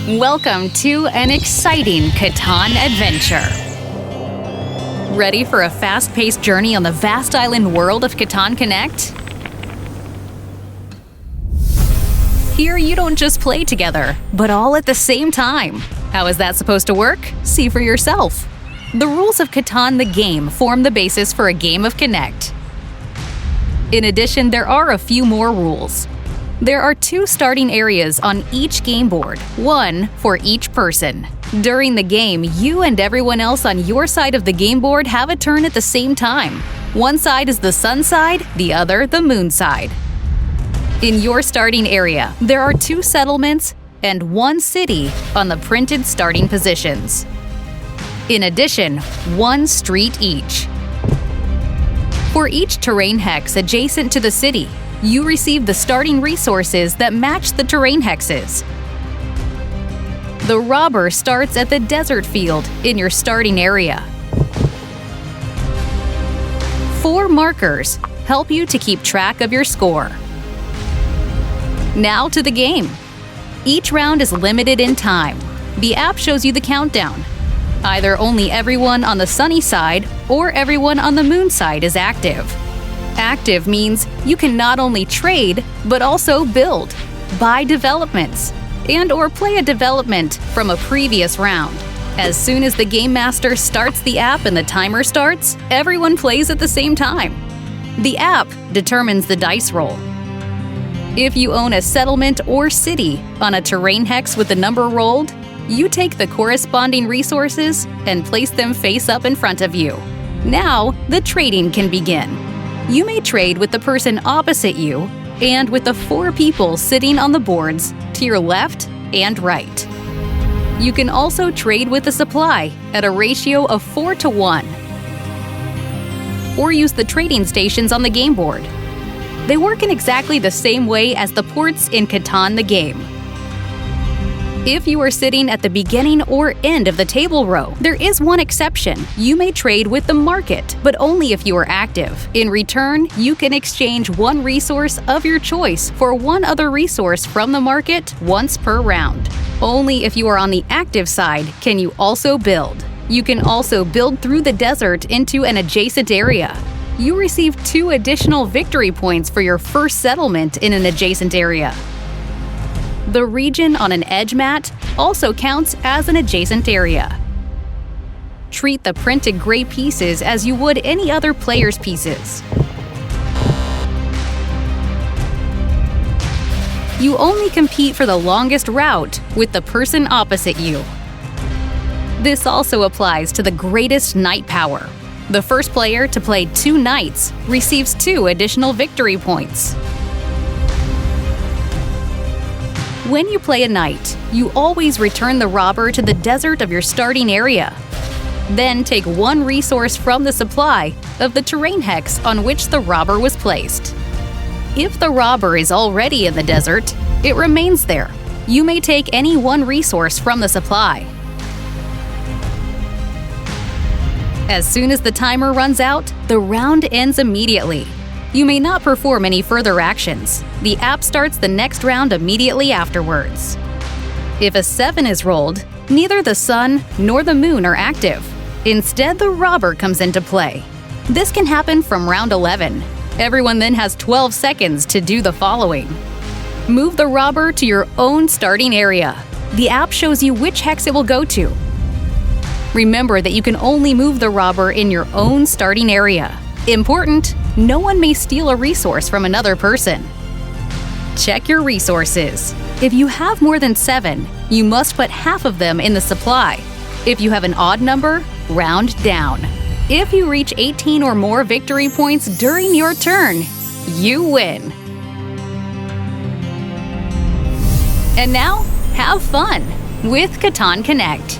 Welcome to an exciting Catan adventure. Ready for a fast-paced journey on the vast island world of Catan Connect? Here you don't just play together, but all at the same time. How is that supposed to work? See for yourself. The rules of Catan the game form the basis for a game of Connect. In addition, there are a few more rules. There are 2 starting areas on each game board, 1 for each person. During the game, you and everyone else on your side of the game board have a turn at the same time. One side is the sun side, the other the moon side. In your starting area, there are 2 settlements and 1 city on the printed starting positions. In addition, 1 street each. For each terrain hex adjacent to the city, you receive the starting resources that match the terrain hexes. The robber starts at the desert field in your starting area. 4 markers help you to keep track of your score. Now to the game. Each round is limited in time. The app shows you the countdown. Either only everyone on the sunny side or everyone on the moon side is active. Active means you can not only trade, but also build, buy developments, and/or play a development from a previous round. As soon as the Game Master starts the app and the timer starts, everyone plays at the same time. The app determines the dice roll. If you own a settlement or city on a terrain hex with the number rolled, you take the corresponding resources and place them face up in front of you. Now, the trading can begin. You may trade with the person opposite you and with the 4 people sitting on the boards to your left and right. You can also trade with the supply at a ratio of 4 to 1. Or use the trading stations on the game board. They work in exactly the same way as the ports in Catan the game. If you are sitting at the beginning or end of the table row, there is one exception. You may trade with the market, but only if you are active. In return, you can exchange 1 resource of your choice for 1 other resource from the market once per round. Only if you are on the active side can you also build. You can also build through the desert into an adjacent area. You receive 2 additional victory points for your first settlement in an adjacent area. The region on an edge mat also counts as an adjacent area. Treat the printed gray pieces as you would any other player's pieces. You only compete for the longest route with the person opposite you. This also applies to the greatest knight power. The first player to play 2 knights receives 2 additional victory points. When you play a knight, you always return the robber to the desert of your starting area. Then take 1 resource from the supply of the terrain hex on which the robber was placed. If the robber is already in the desert, it remains there. You may take any 1 resource from the supply. As soon as the timer runs out, the round ends immediately. You may not perform any further actions. The app starts the next round immediately afterwards. If a 7 is rolled, neither the sun nor the moon are active. Instead, the robber comes into play. This can happen from round 11. Everyone then has 12 seconds to do the following. Move the robber to your own starting area. The app shows you which hex it will go to. Remember that you can only move the robber in your own starting area. Important! No one may steal a resource from another person. Check your resources. If you have more than 7, you must put half of them in the supply. If you have an odd number, round down. If you reach 18 or more victory points during your turn, you win. And now, have fun with Catan Connect.